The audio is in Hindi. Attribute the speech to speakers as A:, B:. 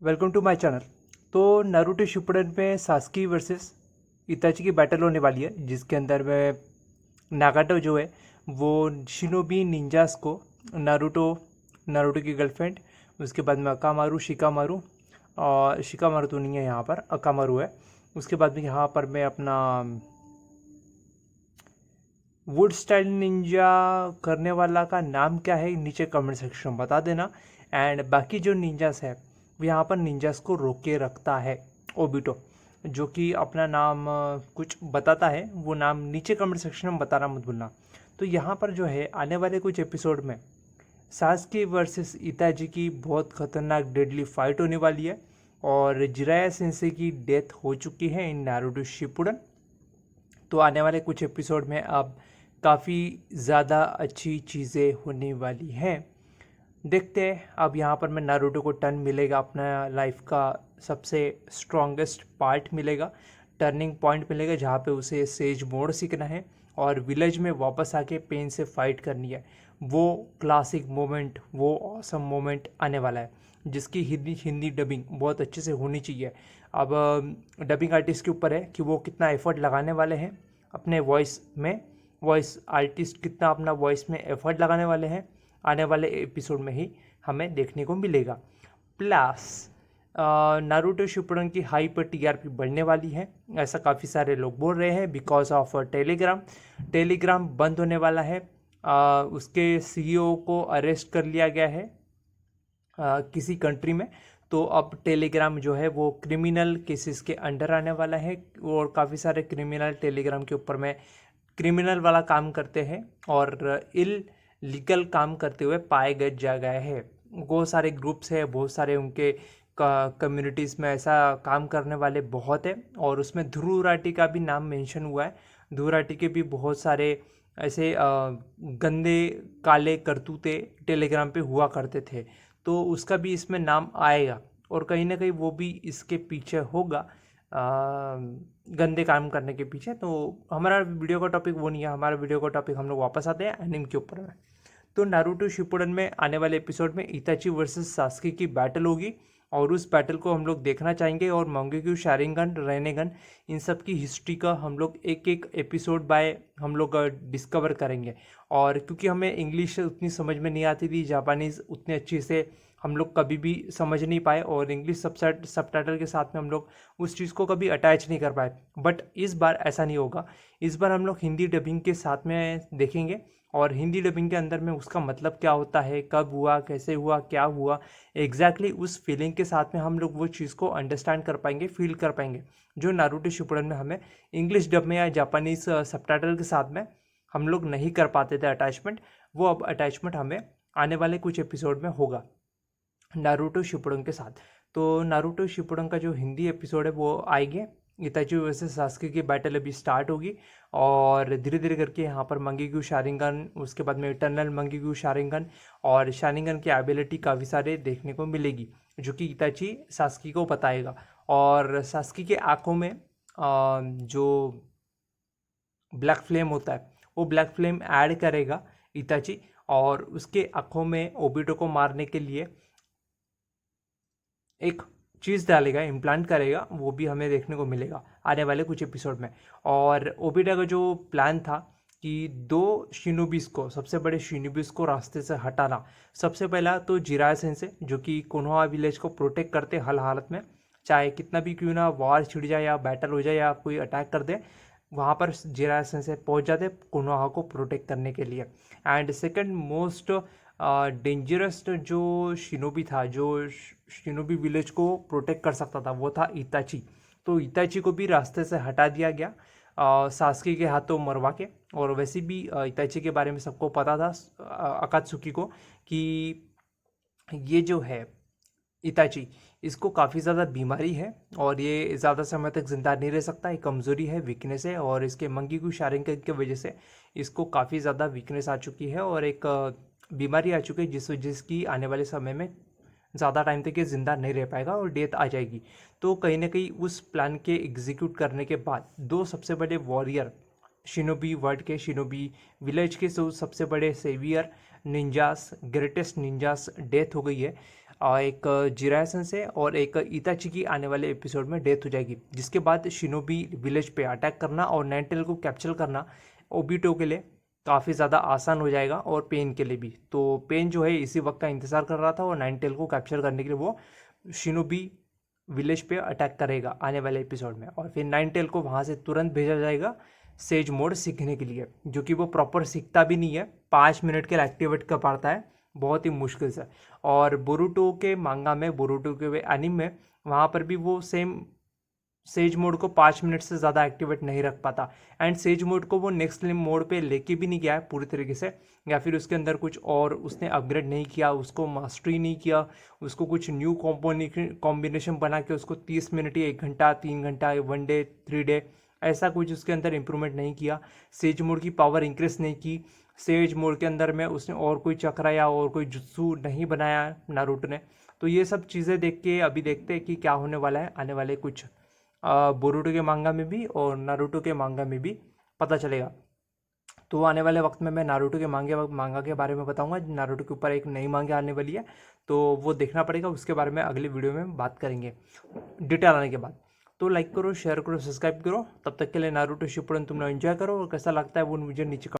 A: Welcome to my channel. तो नारुतो शिपुडन में सास्की वर्सेस इताची की बैटल होने वाली है, जिसके अंदर में नागाटो जो है वो शिनोबी निंजास को नारुतो नारुतो की गर्लफ्रेंड, उसके बाद में अकामारू शिकामारू, और शिकामारू तो नहीं है यहाँ पर, अकामारू है। उसके बाद में यहाँ पर मैं अपना वुड स्टाइल निंजा करने वाला का नाम क्या है नीचे कमेंट सेक्शन में बता देना। एंड बाकी जो निंजास है वो यहाँ पर निंजास को रोके रखता है ओबिटो, जो कि अपना नाम कुछ बताता है, वो नाम नीचे कमेंट सेक्शन में बताना मत भूलना। तो यहाँ पर जो है आने वाले कुछ एपिसोड में सास्की वर्सेस इताजी की बहुत खतरनाक डेडली फाइट होने वाली है, और जिराया सेंसे की डेथ हो चुकी है इन नारुतो शिपुडन। तो आने वाले कुछ एपिसोड में अब काफ़ी ज़्यादा अच्छी चीज़ें होने वाली हैं। देखते हैं अब यहाँ पर मैं नारुतो को टर्न मिलेगा, अपना लाइफ का सबसे स्ट्रॉन्गेस्ट पार्ट मिलेगा, टर्निंग पॉइंट मिलेगा, जहाँ पे उसे सेज मोड सीखना है और विलेज में वापस आके पेन से फाइट करनी है। वो क्लासिक मोमेंट, वो ऑसम मोमेंट आने वाला है, जिसकी हिंदी डबिंग बहुत अच्छे से होनी चाहिए। अब डबिंग आर्टिस्ट के ऊपर है कि वो कितना एफर्ट लगाने वाले हैं अपने वॉइस में, वॉइस आर्टिस्ट कितना अपना वॉइस में एफर्ट लगाने वाले हैं, आने वाले एपिसोड में ही हमें देखने को मिलेगा। प्लस नारुतो शिपुडन की हाई पर टीआरपी बढ़ने वाली है, ऐसा काफ़ी सारे लोग बोल रहे हैं, बिकॉज ऑफ टेलीग्राम बंद होने वाला है। उसके सीईओ को अरेस्ट कर लिया गया है किसी कंट्री में। तो अब टेलीग्राम जो है वो क्रिमिनल केसेस के अंडर आने वाला है, और काफ़ी सारे क्रिमिनल टेलीग्राम के ऊपर में क्रिमिनल वाला काम करते हैं और इल लीगल काम करते हुए पाए गए हैं। बहुत सारे ग्रुप्स है, बहुत सारे उनके कम्युनिटीज़ में ऐसा काम करने वाले बहुत है, और उसमें ध्रुव राठी का भी नाम मेंशन हुआ है। ध्रुव राठी के भी बहुत सारे ऐसे गंदे काले करतूते टेलीग्राम पे हुआ करते थे, तो उसका भी इसमें नाम आएगा, और कहीं ना कहीं वो भी इसके पीछे होगा, गंदे काम करने के पीछे। तो हमारा वीडियो का टॉपिक वो नहीं है, हमारा वीडियो का टॉपिक हम लोग वापस आते हैं एनिम के ऊपर में। तो नारुतो शिपुडन में आने वाले एपिसोड में इताची वर्सेस सास्की की बैटल होगी, और उस बैटल को हम लोग देखना चाहेंगे, और मंगेक्यू शारिंगन रेनेगन इन सब की हिस्ट्री का हम लोग एक एक एपिसोड बाय हम लोग डिस्कवर करेंगे। और क्योंकि हमें इंग्लिश उतनी समझ में नहीं आती थी, जापानीज़ उतनी अच्छी से हम लोग कभी भी समझ नहीं पाए, और इंग्लिश सबटाइटल के साथ में हम लोग उस चीज़ को कभी अटैच नहीं कर पाए। बट इस बार ऐसा नहीं होगा, इस बार हम लोग हिंदी डबिंग के साथ में देखेंगे, और हिंदी डबिंग के अंदर में उसका मतलब क्या होता है, कब हुआ, कैसे हुआ, क्या हुआ, एग्जैक्टली उस फीलिंग के साथ में हम लोग वो चीज़ को अंडरस्टैंड कर पाएंगे, फील कर पाएंगे, जो नारुतो शिपुडन में हमें इंग्लिश डब में या जापानीज सबटाइटल के साथ में हम लोग नहीं कर पाते थे अटैचमेंट। वो अब अटैचमेंट हमें आने वाले कुछ एपिसोड में होगा नारुतो शिपुडन के साथ। तो नारुतो शिपुडन का जो हिंदी एपिसोड है वो आएंगे, इताची वर्सेस सास्की की बैटल अभी स्टार्ट होगी, और धीरे धीरे करके यहाँ पर मंगेक्यू शारिंगन, उसके बाद में इटर्नल मंगेक्यू शारिंगन, और शारिंगन की एबिलिटी काफ़ी सारे देखने को मिलेगी, जो कि इताची सास्की को बताएगा। और सास्की के आँखों में जो ब्लैक फ्लेम होता है, वो ब्लैक फ्लेम ऐड करेगा इताची, और उसके आँखों में ओबिटो को मारने के लिए एक चीज़ डालेगा, इम्प्लांट करेगा, वो भी हमें देखने को मिलेगा आने वाले कुछ एपिसोड में। और ओबिटा का जो प्लान था कि दो शिनोबिस को, सबसे बड़े शिनोबिस को रास्ते से हटाना, सबसे पहला तो जिराया सेंसे, जो कि कोनोहा विलेज को प्रोटेक्ट करते हर हालत में, चाहे कितना भी क्यों ना वॉर छिड़ जाए या बैटल हो जाए या कोई अटैक कर दे, वहाँ पर जिराया सेंसे पहुँच जाते कोनोहा को प्रोटेक्ट करने के लिए। एंड सेकंड मोस्ट डेंजरस जो शिनोबी था, जो शिनोबी विलेज को प्रोटेक्ट कर सकता था, वो था इताची। तो इताची को भी रास्ते से हटा दिया गया सास्की के हाथों मरवा के। और वैसे भी इताची के बारे में सबको पता था, अकात्सुकी को, कि ये जो है इताची, इसको काफ़ी ज़्यादा बीमारी है, और ये ज़्यादा समय तक जिंदा नहीं रह सकता, एक कमज़ोरी है, वीकनेस है, और इसके मंगेक्यू शारिंगन की वजह से इसको काफ़ी ज़्यादा वीकनेस आ चुकी है, और एक बीमारी आ चुकी है, जिसकी आने वाले समय में ज़्यादा टाइम तक ये ज़िंदा नहीं रह पाएगा और डेथ आ जाएगी। तो कहीं ना कहीं उस प्लान के एग्जीक्यूट करने के बाद दो सबसे बड़े वॉरियर शिनोबी वर्ल्ड के, शिनोबी विलेज के सबसे बड़े saviour ninjas, greatest ninjas death हो गई है। और एक जिरायसन से और एक इताची की आने वाले एपिसोड में डेथ हो जाएगी, जिसके बाद शिनोबी विलेज पे अटैक करना और नाइनटेल को कैप्चर करना ओबिटो के लिए काफ़ी ज़्यादा आसान हो जाएगा और पेन के लिए भी। तो पेन जो है इसी वक्त का इंतज़ार कर रहा था और नाइनटेल को कैप्चर करने के लिए वो शिनोबी विलेज पे अटैक करेगा आने वाले एपिसोड में, और फिर नाइनटेल को वहाँ से तुरंत भेजा जाएगा सेज मोड सीखने के लिए, जो कि वो प्रॉपर सीखता भी नहीं है, 5 मिनट के लिए एक्टिवेट कर पाता है बहुत ही मुश्किल से। और बोरुटो के मांगा में, बोरुटो के एनीमे में, वहाँ पर भी वो सेम सेज मोड को 5 मिनट से ज़्यादा एक्टिवेट नहीं रख पाता, एंड सेज मोड को वो नेक्स्ट मोड पे लेके भी नहीं गया है पूरी तरीके से, या फिर उसके अंदर कुछ और उसने अपग्रेड नहीं किया, उसको मास्टरी नहीं किया, उसको कुछ न्यू कॉम्बिनेशन बना के उसको 30 मिनट या 1 घंटा 3 घंटा 1 डे 3 डे ऐसा कुछ उसके अंदर इंप्रूवमेंट नहीं किया, सेज मोड की पावर इंक्रीज नहीं की, सेज मोड के अंदर में उसने और कोई चक्रा या और कोई जुत्सु नहीं बनाया नारुतो ने। तो ये सब चीज़ें देख के अभी देखते हैं कि क्या होने वाला है आने वाले कुछ बोरुटो के मांगा में भी और नारुतो के मांगा में भी पता चलेगा। तो आने वाले वक्त में मैं नारुतो के मांगा के बारे में बताऊंगा। नारुतो के ऊपर एक नई मांगा आने वाली है, तो वो देखना पड़ेगा, उसके बारे में अगले वीडियो में बात करेंगे डिटेल आने के बाद। तो लाइक करो, शेयर करो, सब्सक्राइब करो। तब तक के लिए नारुतो शिपुडन तुम लोग एंजॉय करो, और कैसा लगता है वो मुझे नीचे